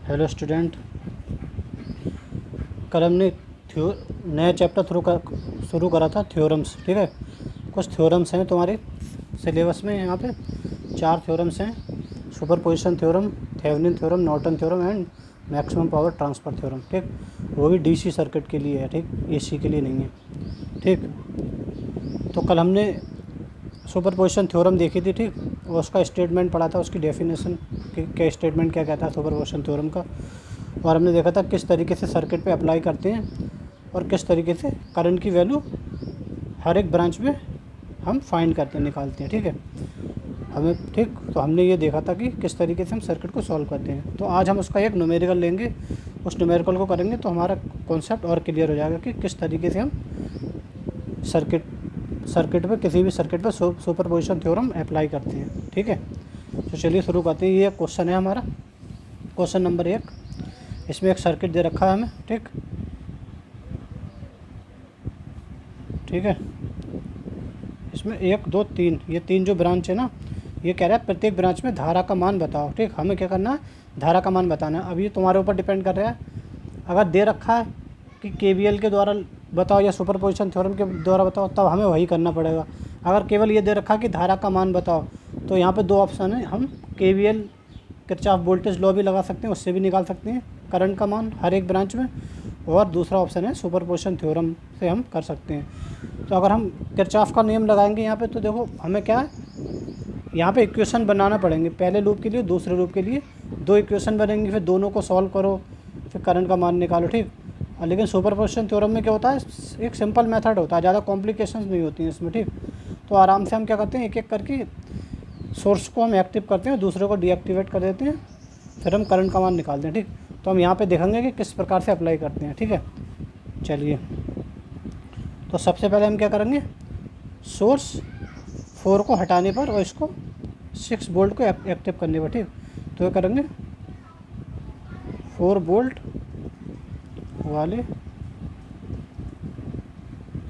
Hello student, कल हमने नया चैप्टर शुरू करा था थ्योरम्स। ठीक है, कुछ थ्योरम्स हैं तुम्हारे सिलेबस में। यहाँ पे 4 थ्योरम्स हैं: superposition theorem, Thevenin theorem, Norton theorem and maximum power transfer theorem. ठीक, वो भी डीसी सर्किट के लिए है, ठीक, एसी के लिए नहीं है। ठीक, तो कल हमने सुपरपोजिशन थ्योरम देखी थी, ठीक, और उसका स्टेटमेंट पढ़ा था, उसकी डेफिनेशन क्या स्टेटमेंट क्या कहता है सुपरपोजिशन थ्योरम का। और हमने देखा था किस तरीके से सर्किट पे अप्लाई करते हैं और किस तरीके से करंट की वैल्यू हर एक ब्रांच में हम फाइंड करते हैं, निकालते हैं। ठीक है, हमें ठीक, तो हमने ये देखा था कि किस तरीके से हम सर्किट को सॉल्व करते हैं। तो आज हम उसका एक न्यूमेरिकल लेंगे, उस न्यूमेरिकल को करेंगे तो हमारा कॉन्सेप्ट और क्लियर हो जाएगा कि किस तरीके से हम सर्किट पे किसी भी सर्किट पे सुपरपोजिशन थ्योरम अप्लाई करते हैं। ठीक है, तो चलिए शुरू करते हैं। ये क्वेश्चन है हमारा, क्वेश्चन नंबर 1। इसमें एक सर्किट दे रखा है हमें, ठीक ठीक है। इसमें 1 2 3, ये 3 जो ब्रांच है ना, ये कह रहा है प्रत्येक ब्रांच में धारा का मान बताओ। ठीक, हमें क्या करना है, धारा का मान बताना है। अब ये तुम्हारे ऊपर डिपेंड कर रहा है। अगर दे रखा है कि केवीएल के द्वारा बताओ या सुपरपोजिशन थ्योरम के द्वारा बताओ, तब हमें वही करना पड़ेगा। अगर केवल ये दे रखा है कि धारा का मान बताओ, तो यहाँ पे 2 ऑप्शन है। हम केवीएल किरचॉफ वोल्टेज लॉ भी लगा सकते हैं, उससे भी निकाल सकते हैं करंट का मान हर एक ब्रांच में। और दूसरा ऑप्शन है सुपरपोजिशन थ्योरम से हम कर सकते हैं। तो अगर हम किरचॉफ का नियम लगाएंगे यहाँ पे, तो देखो हमें क्या है, यहाँ पे इक्वेशन बनाना पड़ेंगे। पहले लूप के लिए, दूसरे लूप के लिए 2 इक्वेशन बनेंगे, फिर दोनों को सॉल्व करो, फिर करंट का मान निकालो। ठीक, लेकिन सुपरपोजिशन थ्योरम में क्या होता है, एक सिंपल मेथड होता है, ज़्यादा कॉम्प्लिकेशंस नहीं होती हैं इसमें। ठीक, तो आराम से हम क्या करते हैं, एक एक करके सोर्स को हम एक्टिव करते हैं, दूसरे को डीएक्टिवेट कर देते हैं, फिर हम करंट का मान निकालते हैं। ठीक, तो हम यहाँ पे देखेंगे कि किस प्रकार से अप्लाई करते हैं। ठीक है, चलिए, तो सबसे पहले हम क्या करेंगे, सोर्स 4 को हटाने पर और इसको 6 वोल्ट को एक्टिव करने पर। ठीक, तो ये करेंगे 4 वोल्ट वाले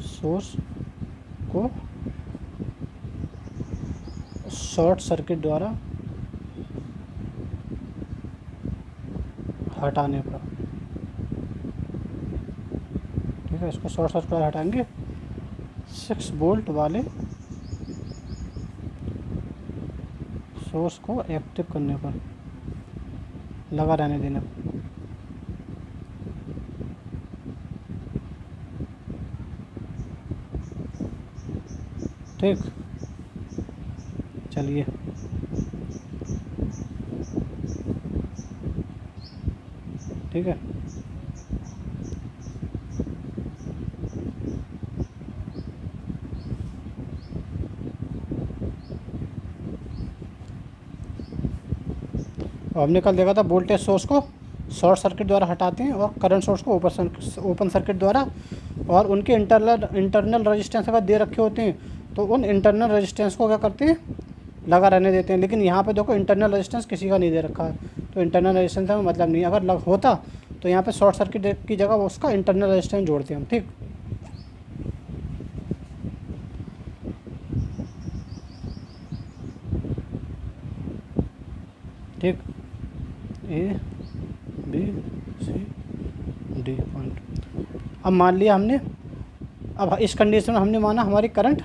सोर्स को शॉर्ट सर्किट द्वारा हटाने पर। ठीक है, इसको शॉर्ट सर्किट द्वारा हटाएंगे 6 वोल्ट वाले सोर्स को एक्टिव करने पर, लगा रहने देने पर। ठीक, चलिए, ठीक है। और हमने कल देखा था वोल्टेज सोर्स को शॉर्ट सर्किट द्वारा हटाते हैं और करंट सोर्स को ओपन सर्किट द्वारा। और उनके इंटरनल रेजिस्टेंस अगर दे रखे होते हैं, तो उन इंटरनल रेजिस्टेंस को क्या करते हैं, लगा रहने देते हैं। लेकिन यहाँ पे देखो इंटरनल रेजिस्टेंस किसी का नहीं दे रखा है, तो इंटरनल रेजिस्टेंस का मतलब नहीं। अगर होता तो यहाँ पे शॉर्ट सर्किट की जगह उसका इंटरनल रेजिस्टेंस जोड़ते हैं हम। ठीक, ठीक, A B C D point. अब मान लिया हमने, अब इस कंडीशन में हमने माना हमारी करंट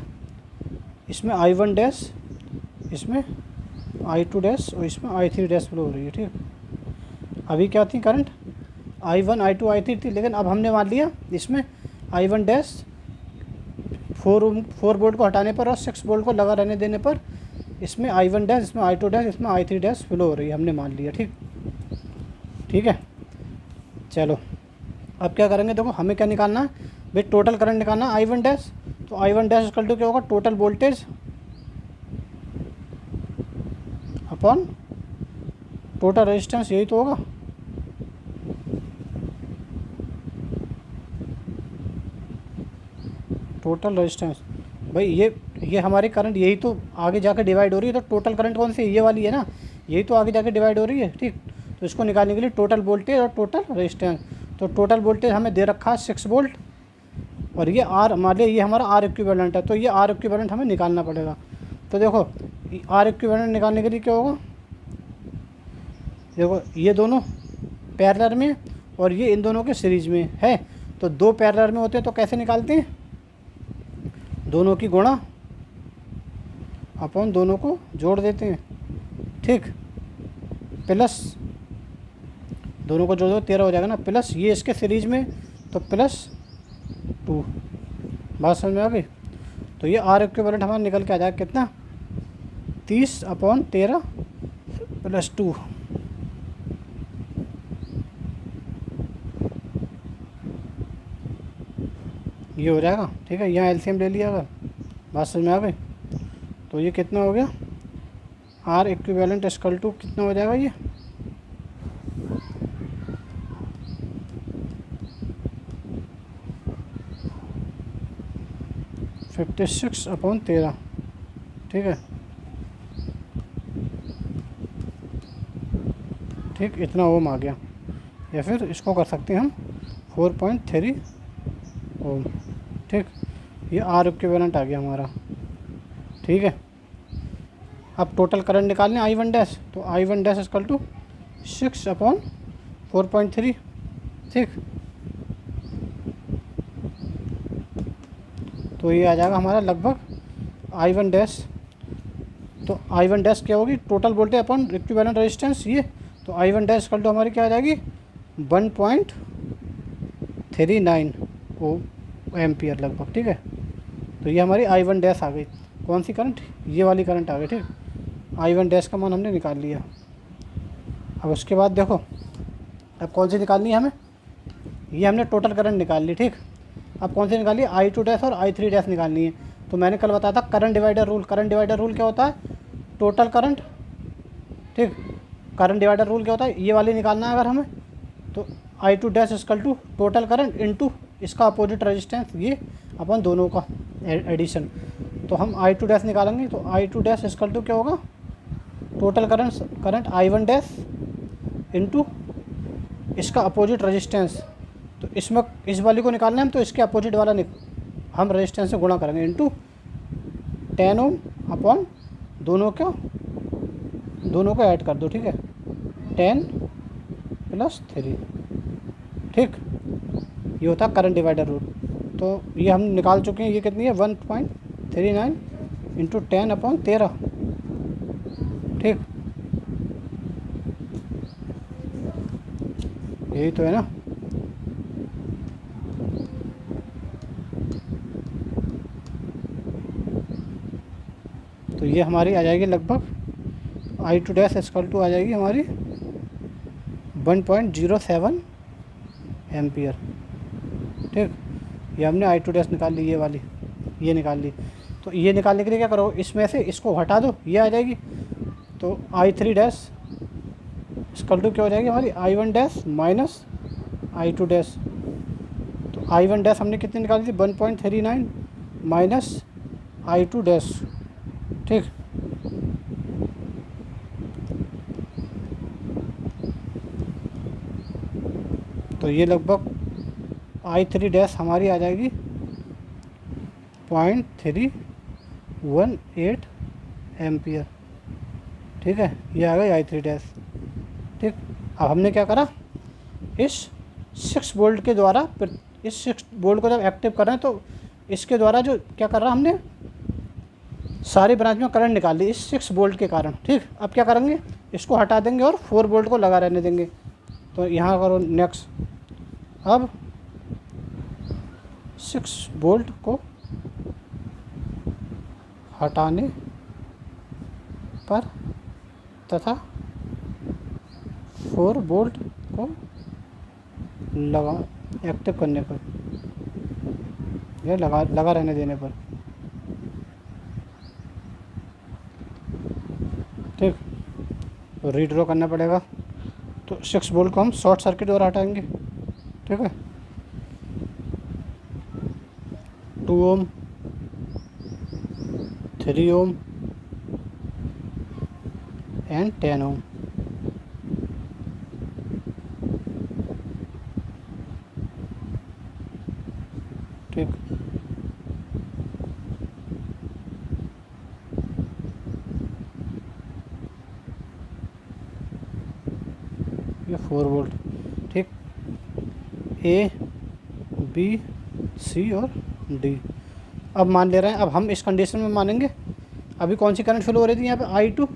इसमें I1 डैश, इसमें I2 डैश और इसमें I3 डैश फ्लो हो रही है। ठीक, अभी क्या थी करंट I1 I2 I3 थी, लेकिन अब हमने मान लिया इसमें I1 डैश 4 वोल्ट को हटाने पर और 6 वोल्ट को लगा रहने देने पर इसमें I1 डैश, इसमें I2 डैश, इसमें I3 डैश फ्लो हो रही है, हमने मान लिया। ठीक, ठीक है, चलो अब क्या करेंगे, देखो हमें क्या निकालना है भाई, टोटल करंट निकालना है I1 डैश। तो I1 डैश इक्वल टू क्या होगा, total voltage upon total resistance, यही तो होगा। टोटल रेजिस्टेंस, भाई ये हमारी करंट यही तो आगे जाकर डिवाइड हो रही है, तो टोटल करंट कौन सी, ये वाली है ना, यही तो आगे जाकर डिवाइड हो रही है। ठीक, तो इसको निकालने के लिए टोटल वोल्टेज और टोटल रेजिस्टेंस। तो टोटल वोल्टेज हमें दे रखा है 6 वोल्ट, और ये आर, मान लिया ये हमारा आर इक्विवेलेंट है, तो ये आर इक्विवेलेंट हमें निकालना पड़ेगा। तो देखो आर इक्विवेलेंट निकालने के लिए क्या होगा, देखो ये दोनों पैरेलल में और ये इन दोनों के सीरीज में है। तो दो पैरेलल में होते हैं तो कैसे निकालते हैं, दोनों की गुणा अपॉन दोनों को जोड़ देते हैं, ठीक, प्लस दोनों को जोड़ दो 13 हो जाएगा ना, प्लस ये इसके सीरीज में तो +2। बात समझ में आ गई। तो ये आर इक्विवेलेंट हमारा निकल के आ जाएगा कितना, 30/13 + 2। ये हो जाएगा, ठीक है। यहाँ एलसीएम ले लिया अगर, बात समझ में आ गई। तो ये कितना हो गया, आर इक्विवेलेंट = कितना हो जाएगा ये, 56/13, ठीक है, ठीक, इतना ओम आ गया। या फिर इसको कर सकते हैं हम 4.3 ओम, ठीक। ये आर इक्विवेलेंट आ गया हमारा, ठीक है। अब टोटल करंट निकालने I1 डैश, तो I1 डैश = 6/4.3, ठीक। तो ये आ जाएगा हमारा लगभग I1 डैश। तो I1 डैश क्या होगी, total voltage upon equivalent resistance ये। तो I1 डैश = हमारी क्या आ जाएगी, 1.39 एम्पियर लगभग, ठीक है। तो ये हमारी I1 डैश आ गई। कौन सी करंट, ये वाली करंट आ गई, ठीक। I1 डैश का मान हमने निकाल लिया। अब उसके बाद देखो, अब कौन सी निकालनी है हमें, ये हमने टोटल करंट निकाल ली, ठीक। अब कौन सी निकाली, I2 डैश और I3 डैश निकालनी है। तो मैंने कल बताया था current divider rule. Current divider rule क्या होता है, टोटल करंट, ठीक। करंट डिवाइडर रूल क्या होता है, ये वाली निकालना है अगर हमें, तो I2 dash = total current into इसका अपोजिट रेजिस्टेंस, ये अपन दोनों का एडिशन। तो हम I2 डैश निकालेंगे, तो I2 डैश = क्या होगा, total current I1 dash into इसका अपोजिट रेजिस्टेंस। तो इसमें इस वाली को निकालना है हम, तो इसके अपोजिट वाला हम रेजिस्टेंस से गुणा करेंगे इंटू 10 ओम अपॉन दोनों को ऐड कर दो, ठीक है, 10 + 3, ठीक। ये होता है करंट डिवाइडर रूल। तो ये हम निकाल चुके हैं, ये कितनी है, 1.39 इंटू 10/13, ठीक। यही तो है ना। तो ये हमारी आ जाएगी लगभग I2 डैश = आ जाएगी हमारी 1.07 एम्पियर, ठीक। ये हमने I2 डैश निकाल ली, ये वाली ये निकाल ली। तो ये निकालने के लिए क्या करो, इसमें से इसको हटा दो, ये आ जाएगी। तो I3 डैश = क्या हो जाएगी हमारी, I1 dash minus I2 dash. तो I1 डैश हमने कितनी निकाली थी, 1.39 माइनस I2 डैश, ठीक। तो ये लगभग I3 डैश हमारी आ जाएगी 0.318 एम्पियर, ठीक है। ये आ गई I3 डैश, ठीक। अब हमने क्या करा, इस 6 वोल्ट के द्वारा, इस 6 वोल्ट को जब एक्टिव कर रहे हैं तो इसके द्वारा जो क्या कर रहा हमने, सारी ब्रांच में करंट निकाल ली इस 6 वोल्ट के कारण, ठीक। अब क्या करेंगे, इसको हटा देंगे और 4 वोल्ट को लगा रहने देंगे। तो यहाँ करो नेक्स्ट। अब 6 वोल्ट को हटाने पर तथा 4 वोल्ट को लगा एक्टिव करने पर, या लगा रहने देने पर, ठीक। तो रीड्रॉ करना पड़ेगा। तो 6 वोल्ट को हम शॉर्ट सर्किट द्वारा हटाएंगे, ठीक है। 2 ओम, 3 ओम एंड 10 ओम, ठीक। ये 4 वोल्ट। ए बी सी और डी। अब मान ले रहे हैं, अब हम इस कंडीशन में मानेंगे। अभी कौन सी करंट फ्लो हो रही थी यहाँ पे, I2,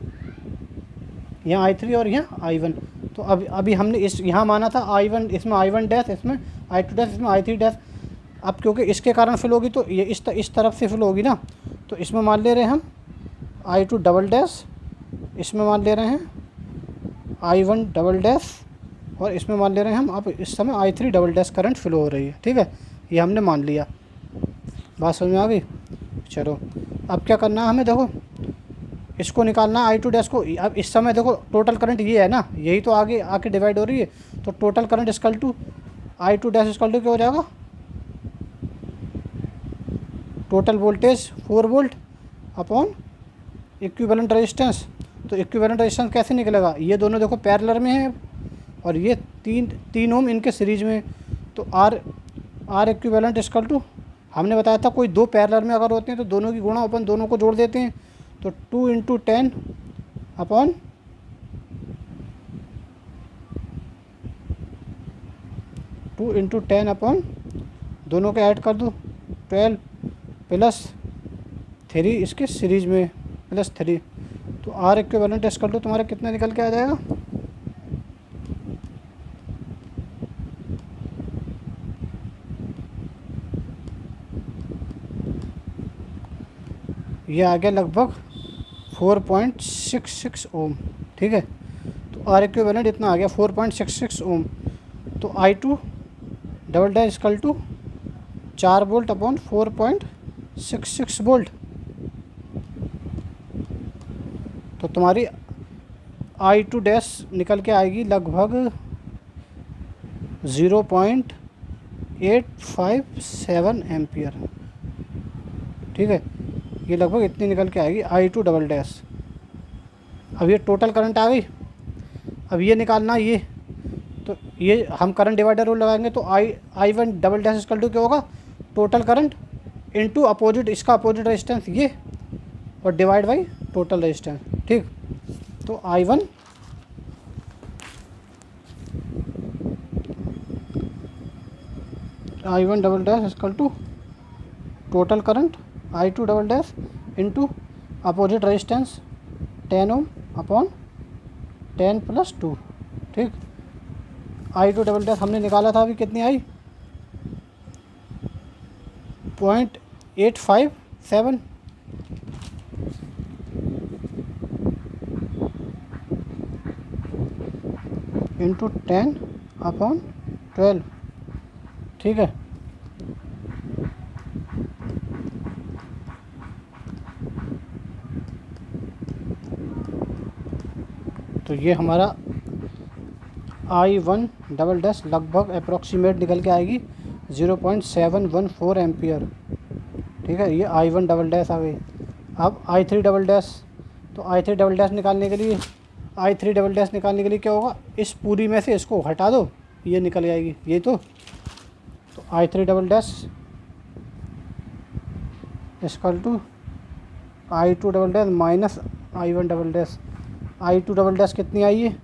यहाँ I3 और यहाँ I1। तो अभी हमने इस यहाँ माना था I1, इसमें I1 डैश, इसमें I2 डैश, इसमें I3 डैश। अब क्योंकि इसके कारण फ्लो होगी तो ये इस तरफ से फ्लो होगी ना, तो इसमें मान ले रहे हैं हम I2 डबल डैश, इसमें मान ले रहे हैं I1 डबल डैश, और इसमें मान ले रहे हैं हम अब इस समय I3 double dash current flow हो रही है। ठीक है, ये हमने मान लिया। बात समझ में आ गई? चलो अब क्या करना है हमें, देखो इसको निकालना है I2 डैश को। अब इस समय देखो टोटल करंट ये है ना, यही तो आगे आके डिवाइड हो रही है, तो total current equal to I2 dash equal to क्या हो जाएगा, total voltage 4 volt upon equivalent resistance. तो इक्विवेलेंट रेजिस्टेंस कैसे निकलेगा, ये दोनों देखो पैरेलल में है और ये 3 ओम इनके सीरीज में। तो आर इक्विवेलेंट इक्वल टू, हमने बताया था कोई दो पैरेलल में अगर होते हैं तो दोनों की गुणा अपन दोनों को जोड़ देते हैं। तो 2 × 10 अपॉन 2 × 10 अपॉन दोनों के ऐड कर दो 12 प्लस 3 इसके सीरीज में प्लस 3। तो आर इक्विवेलेंट इक्वल टू तुम्हारा कितना निकल के आ जाएगा, ये आ गया लगभग 4.66 ओम। ठीक है, तो आर इक्विवेलेंट इतना आ गया 4.66 ओम। तो I2 double dash equal to 4 volt upon 4.66 volt. तो तुम्हारी I2 डैश निकल के आएगी लगभग 0.857 एम्पियर। ठीक है, ये लगभग इतनी निकल के आएगी I2 डबल डैश। अब ये टोटल करंट आ गई। अब ये निकालना, ये तो ये हम करंट डिवाइडर रूल लगाएंगे तो I1 double dash equal to क्या होगा, टोटल करंट इनटू अपोजिट, इसका अपोजिट रेजिस्टेंस ये, और डिवाइड बाई टोटल रेजिस्टेंस। ठीक, तो I1 double dash equal to total current I2 double dash into opposite resistance 10 ohm upon 10 + 2। ठीक, I2 डबल डैश हमने निकाला था, अभी कितनी आई, 0.857 इंटू 10 अपॉन 12। ठीक है, तो ये हमारा I1 डबल डैश लगभग अप्रॉक्सीमेट निकल के आएगी 0.714 एम्पियर। ठीक है, ये I1 डबल डैश आ गई। अब I3 डबल डैश, तो I3 डबल डैश निकालने के लिए क्या होगा, इस पूरी में से इसको हटा दो, ये निकल जाएगी, ये तो I3 double dash equal to I2 double dash minus I1 double dash. I2 double dash कितनी आई है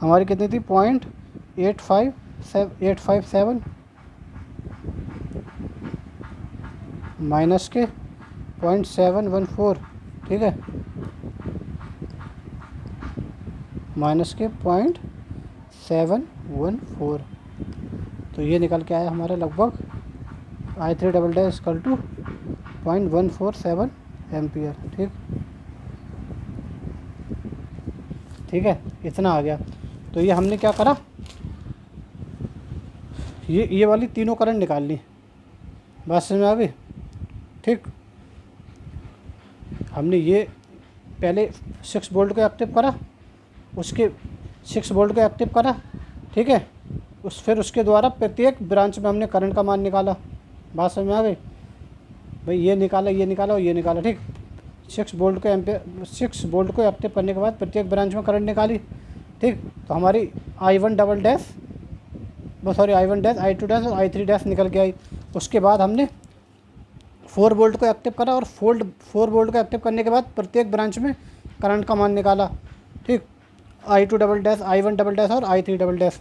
हमारी, कितनी थी, 0.857 माइनस के 0.714। ठीक है, माइनस के 0.714। तो ये निकल के आया हमारा लगभग I3 double dash equal to 0.147 ampere. ठीक है, इतना आ गया। तो ये हमने क्या करा, ये वाली तीनों करंट निकाल ली। बात समझ में आ गई? ठीक, हमने ये पहले 6 वोल्ट को एक्टिव करा, उसके 6 वोल्ट को एक्टिव करा। ठीक है, फिर उसके द्वारा प्रत्येक ब्रांच में हमने करंट का मान निकाला। बात समझ में आ गई भाई? ये निकाला, ये निकाला और ये निकाला। ठीक, 6 वोल्ट को एक्टिव करने के बाद प्रत्येक ब्रांच में करंट निकाली। ठीक, तो हमारी I1 double dash, I1 dash, I2 dash और I3 डैश निकल के आई। उसके बाद हमने 4 वोल्ट को एक्टिव करा और 4 वोल्ट को एक्टिव करने के बाद प्रत्येक ब्रांच में करंट का मान निकाला। ठीक, I2 double dash, I1 double dash और I3 डबल डैश।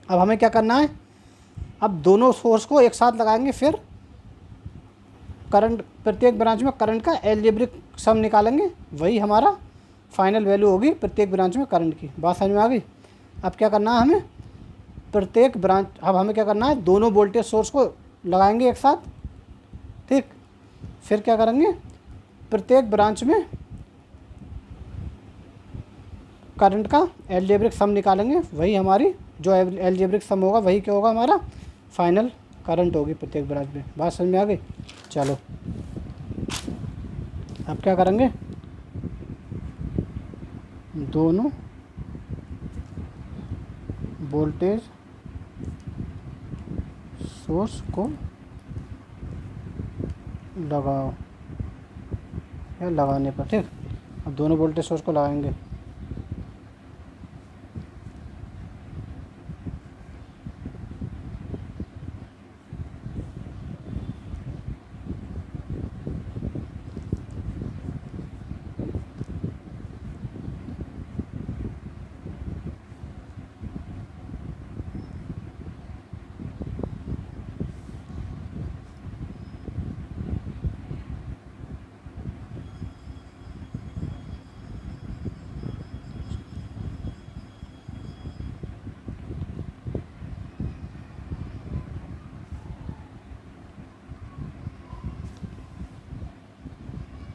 अब हमें क्या करना है, अब दोनों सोर्स को एक साथ लगाएंगे, फिर करंट, प्रत्येक ब्रांच में करंट का एल्जेब्रिक सम निकालेंगे, वही हमारा फाइनल वैल्यू होगी प्रत्येक ब्रांच में करंट की। बात समझ में आ गई। अब क्या करना है हमें, प्रत्येक ब्रांच, अब हमें क्या करना है, दोनों वोल्टेज सोर्स को लगाएंगे एक साथ, ठीक। फिर क्या करेंगे, प्रत्येक ब्रांच में करंट का एल्जेब्रिक सम निकालेंगे, वही हमारी जो एल्जेब्रिक सम होगा वही क्या होगा, हमारा फाइनल करंट होगी प्रत्येक ब्रांच में। बात समझ में आ गई। चलो अब क्या करेंगे, दोनों वोल्टेज सोर्स को लगाओ या लगाने पर, ठीक। अब दोनों वोल्टेज सोर्स को लगाएंगे।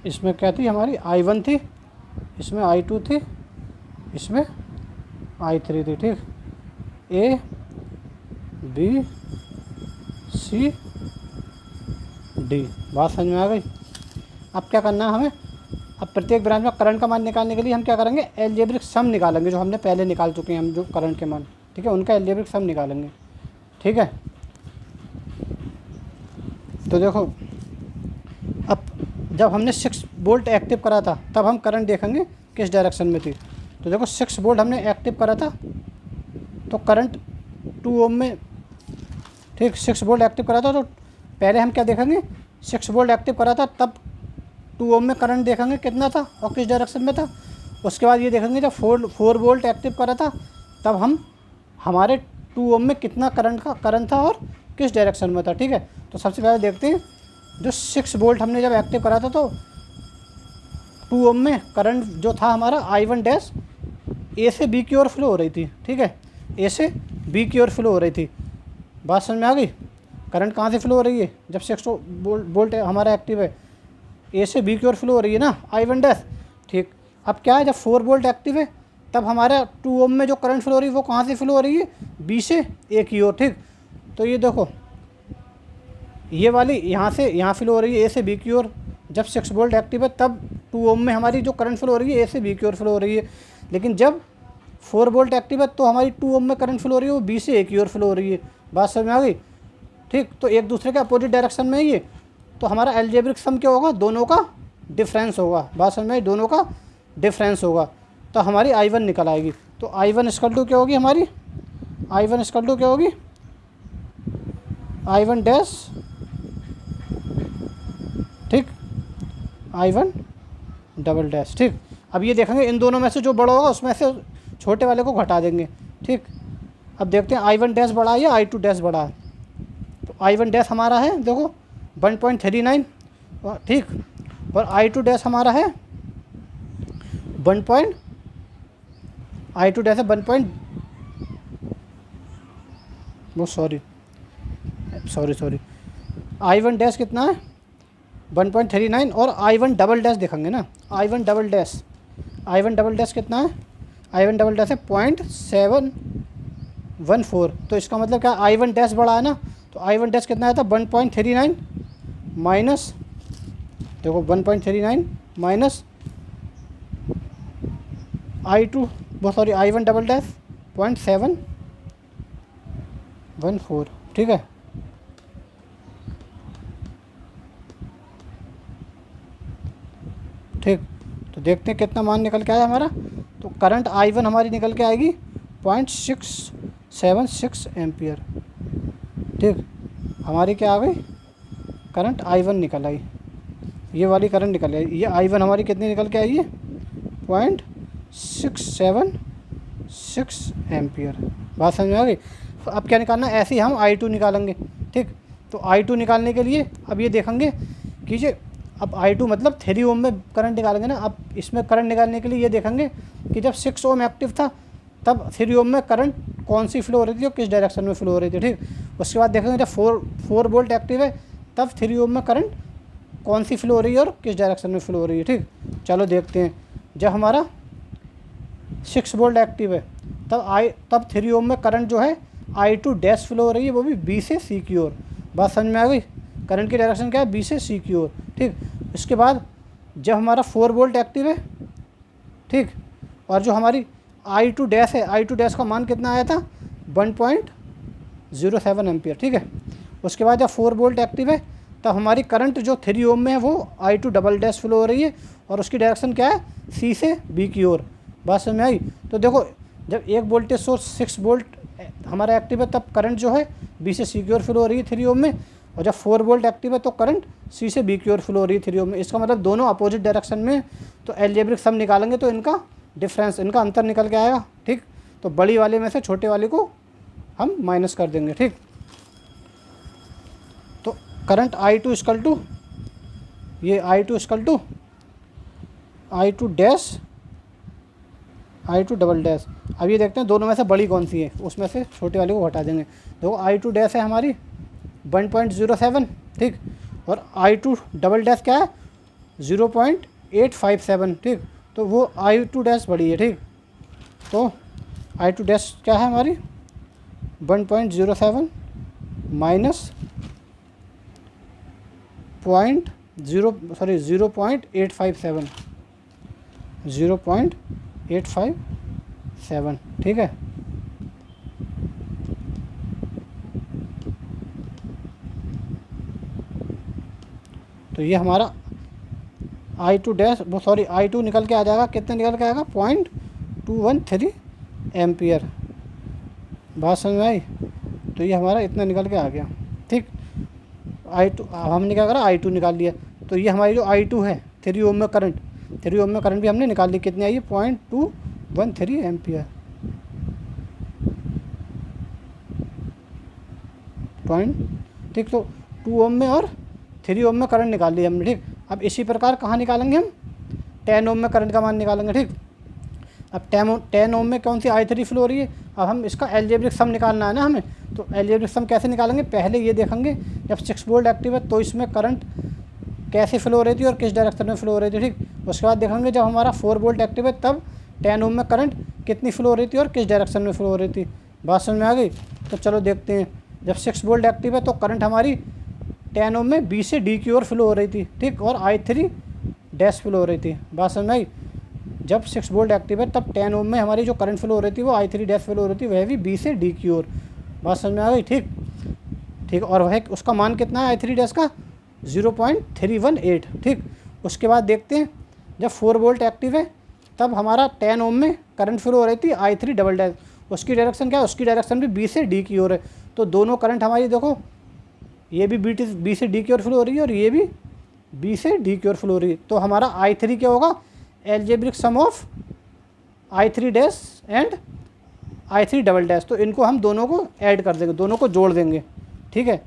इसमें क्या थी हमारी, I1 थी, इसमें I2 थी, इसमें I3 थी, ठीक। A B C D। बात समझ में आ गई। अब क्या करना है हमें, अब प्रत्येक ब्रांच में करंट का मान निकालने के लिए हम क्या करेंगे, एल्जेब्रिक सम निकालेंगे, जो हमने पहले निकाल चुके हैं हम, जो करंट के मान, ठीक है, उनका एल्जेब्रिक सम निकालेंगे, ठीक है। तो देखो, अब जब हमने 6 वोल्ट एक्टिव करा था, तब हम करंट देखेंगे किस डायरेक्शन में थी। तो देखो 6 वोल्ट हमने एक्टिव करा था, तो करंट 2 ओम में, ठीक, 6 वोल्ट एक्टिव करा था, तो पहले हम क्या देखेंगे, 6 वोल्ट एक्टिव करा था तब 2 ओम में करंट देखेंगे कितना था और किस डायरेक्शन में था। उसके बाद ये देखेंगे जब 4 वोल्ट एक्टिव करा था, तब हम हमारे 2 ओम में कितना करंट था और किस डायरेक्शन में था, ठीक है। तो सबसे पहले देखते हैं, जो 6 वोल्ट हमने जब एक्टिव करा था, तो 2 ओम में करंट जो था हमारा I1 डैश ए से बी की ओर फ्लो हो रही थी, ठीक है, ए से बी की ओर फ्लो हो रही थी। बात समझ में आ गई। करंट कहाँ से फ्लो हो रही है, जब 6 वोल्ट हमारा एक्टिव है, ए से बी की ओर फ्लो हो रही है ना, I1 डैश, ठीक। अब क्या है, जब 4 वोल्ट एक्टिव है, तब हमारा 2 ओम में जो करंट फ्लो हो रही है वो कहाँ से फ्लो हो रही है, बी से ए की ओर, ठीक। तो ये देखो, ये वाली यहाँ से यहाँ फ्लो हो रही है ए से बी की ओर, जब 6 वोल्ट एक्टिव है तब 2 ओम में हमारी जो करंट फ्लो हो रही है ए से बी की ओर फ्लो हो रही है। लेकिन जब 4 वोल्ट एक्टिव है तो हमारी 2 ओम में करंट फ्लो हो रही है वो बी से ए की ओर फ्लो हो रही है। बात समझ में आ गई, ठीक। तो एक दूसरे के अपोजिट डायरेक्शन में ये, तो हमारा एल्जेब्रिक सम क्या होगा, दोनों का डिफरेंस होगा। बात समझ में आई, दोनों का डिफरेंस होगा, तो हमारी I1 निकल आएगी। तो I1 इक्वल टू क्या होगी हमारी, I1 इक्वल टू क्या होगी, I1 डैश, ठीक, I1 डबल डैश, ठीक। अब ये देखेंगे इन दोनों में से जो बड़ा होगा उसमें से छोटे वाले को घटा देंगे, ठीक। अब देखते हैं I1 डैश बड़ा है या I2 डैश बड़ा है। तो I1 डैश हमारा है देखो 1.39, ठीक, और I2 डैश हमारा है 1. I2 डैश है 1. वो सॉरी I1 डैश कितना है 1.39, और I1 डबल डैश देखेंगे ना, I1 डबल डैश कितना है, I1 डबल डैश है 0.714। तो इसका मतलब क्या, I1 डैश बड़ा है ना, तो I1 डैश कितना आया था 1.39 माइनस, देखो 1.39 माइनस I2, वो सॉरी I1 डबल डैश 0.714, ठीक है। ठीक, तो देखते हैं कितना मान निकल के आया हमारा। तो करंट I1 हमारी निकल के आएगी 0.676 एम्पियर, ठीक। हमारी क्या आ गई, करंट I1 निकल आई, ये वाली करंट निकल आई। ये I1 हमारी कितनी निकल के आई है, 0.676 एम्पियर। बात समझ में आ गई। अब क्या निकालना है, ऐसे ही हम I2 निकालेंगे। ठीक, तो I2 निकालने के लिए अब ये देखेंगे कीजिए, अब I2 मतलब 3 ओम में करंट निकालेंगे ना। अब इसमें करंट निकालने के लिए ये देखेंगे कि जब 6 ओम एक्टिव था तब 3 ओम में करंट कौन सी फ्लो हो रही थी और किस डायरेक्शन में फ्लो हो रही थी। ठीक, उसके बाद देखेंगे जब 4 वोल्ट एक्टिव है तब 3 ओम में करंट कौन सी फ्लो हो रही है और किस डायरेक्शन में फ्लो हो रही है। ठीक, चलो देखते हैं। जब हमारा 6 वोल्ट एक्टिव है तब 3 ओम में करंट जो है I2 डैश फ्लो हो रही है, वो भी B से C की ओर। बात समझ में आ गई, करंट की डायरेक्शन क्या है, B से C की ओर। ठीक, इसके बाद जब हमारा 4 वोल्ट एक्टिव है, ठीक, और जो हमारी I2 डैश है, I2 डैश का मान कितना आया था, 1.07 एम्पियर। ठीक है, उसके बाद जब 4 वोल्ट एक्टिव है तब हमारी करंट जो 3 ओम में है वो I2 डबल डैश फ्लो हो रही है और उसकी डायरेक्शन क्या है, C से B की ओर। बात समझ में आई। तो देखो, जब एक वोल्टेज सोर्स 6 वोल्ट हमारा एक्टिव है तब करंट जो है B से C की ओर फ्लो हो रही है 3 ओम में, और जब 4 वोल्ट एक्टिव है तो करंट C से B की ओर फ्लो हो रही है 3 ओम में। इसका मतलब दोनों अपोजिट डायरेक्शन में। तो अलजेब्रिक सम निकालेंगे तो इनका डिफरेंस, इनका अंतर निकल के आएगा। ठीक, तो बड़ी वाले में से छोटे वाले को हम माइनस कर देंगे। ठीक, तो करंट I2 इक्वल टू ये I2 equal to I2 dash I2 double dash. अब ये देखते हैं दोनों में से बड़ी कौन सी है, उसमें से छोटे वाले को हटा देंगे। देखो I2 डैश है हमारी 1.07, ठीक, और I2 डबल डैश क्या है 0.857। ठीक, तो वो I2 डैश बड़ी है। ठीक, तो I2 डैश क्या है हमारी 1.07 माइनस 0.857, 0.857। ठीक है, तो ये हमारा I2 डैश वो सॉरी I2 निकल के आ जाएगा, कितने निकल के आएगा 0.213 एम्पियर। बात समझ में आई। तो ये हमारा इतना निकल के आ गया। ठीक, I2 अब हमने क्या करा, I2 निकाल लिया। तो ये हमारी जो I2 है 3 ओम में करंट, 3 ओम में करंट भी हमने निकाल ली, कितनी आई है 0.213 एम्पियर। ठीक, तो 2 ओम में और 3 ओम में करंट निकाल लिया हमने। ठीक, अब इसी प्रकार कहाँ निकालेंगे हम, 10 ओम में करंट का मान निकालेंगे। ठीक, अब 10 ओम में कौन सी I3 फ्लो हो रही है। अब हम इसका अलजेब्रिक सम निकालना है ना हमें, तो अलजेब्रिक सम कैसे निकालेंगे, पहले ये देखेंगे जब 6 वोल्ट एक्टिव है तो इसमें करंट कैसे फ्लो हो रही थी और किस डायरेक्शन में फ्लो हो रही थी। ठीक, उसके बाद देखेंगे जब हमारा 4 वोल्ट एक्टिव है तब 10 ओम में करंट कितनी फ्लो हो रही थी और किस डायरेक्शन में फ्लो हो रही थी। बात समझ में आ गई। तो चलो देखते हैं, जब 6 वोल्ट एक्टिव है तो करंट हमारी 10 ओम में B से D की ओर फ्लो हो रही थी। ठीक, और I3 डैश फ्लो हो रही थी। बात समझ में आई। जब 6 वोल्ट एक्टिव है तब 10 ओम में हमारी जो करंट फ्लो हो रही थी वो I3 डैश फ्लो हो रही थी, वह भी B से D की ओर। बात समझ में आ गई। ठीक, ठीक, और वह उसका मान कितना है I3 डैश का 0.318। ठीक, उसके बाद देखते हैं जब 4 वोल्ट एक्टिव है तब हमारा 10 ओम में करंट फ्लो हो रही थी I3 डबल डैश, उसकी डायरेक्शन क्या है, उसकी डायरेक्शन भी B से D की ओर है। तो दोनों करंट हमारी देखो, ये भी B से D की ओर फ्लो हो रही है और ये भी B से D की ओर फ्लो हो रही है। तो हमारा I3 क्या होगा, algebraic sum of I3 dash and I3 double dash. तो इनको हम दोनों को ऐड कर देंगे, दोनों को जोड़ देंगे। ठीक है,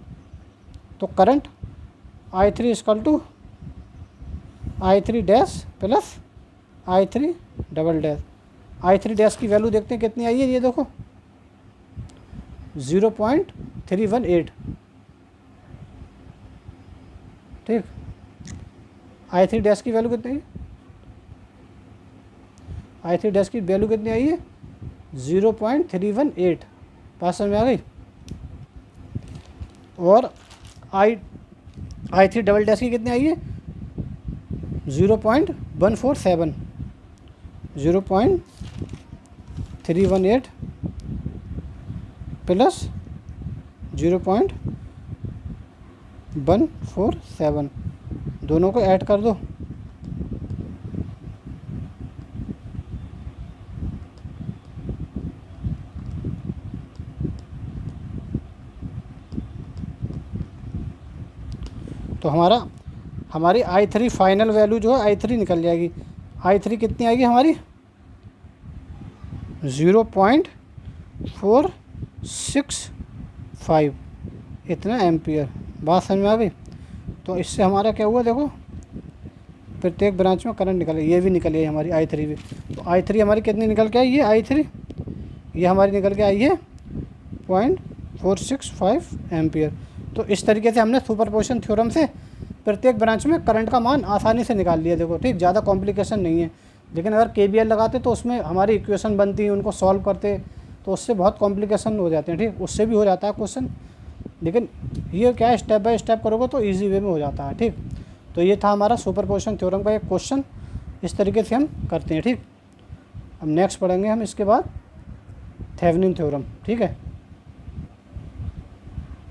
तो current I3 equal to I3 dash plus I3 double dash. I3 dash की वैल्यू देखते हैं कितनी आई है, ये देखो 0.318। ठीक, I3 डैश की वैल्यू कितनी है, I3 डैश की वैल्यू कितनी आई है 0.318। बात समझ में आ गई। और I3 डबल डैश की कितनी आई है 0.147, 0.318 प्लस 0.147, दोनों को ऐड कर दो। तो हमारी I3 फाइनल वैल्यू जो है I3 निकल जाएगी। I3 कितनी आएगी हमारी 0.4 465 इतना एम्पियर। बात समझ में आ गई। तो इससे हमारा क्या हुआ, देखो प्रत्येक ब्रांच में करंट निकल, ये भी निकली है हमारी I3 भी। तो I3 हमारी कितनी निकल के आई, ये I3 ये हमारी निकल के आई है 0.465 एम्पियर। तो इस तरीके से हमने सुपरपोजिशन थ्योरम से प्रत्येक ब्रांच में करंट का मान आसानी से निकाल लिया। देखो ठीक, ज़्यादा कॉम्प्लिकेशन नहीं है। लेकिन अगर KVL लगाते तो उसमें हमारी इक्वेशन बनती, उनको सॉल्व करते तो उससे बहुत कॉम्प्लिकेशन हो जाते हैं। ठीक, उससे भी हो जाता है क्वेश्चन, लेकिन ये क्या है, स्टेप बाय स्टेप करोगे तो ईजी वे में हो जाता है। ठीक, तो ये था हमारा सुपरपोजिशन थ्योरम का एक क्वेश्चन। इस तरीके से हम करते हैं। ठीक, अब नेक्स्ट पढ़ेंगे हम इसके बाद थेवेनिन थ्योरम। ठीक है।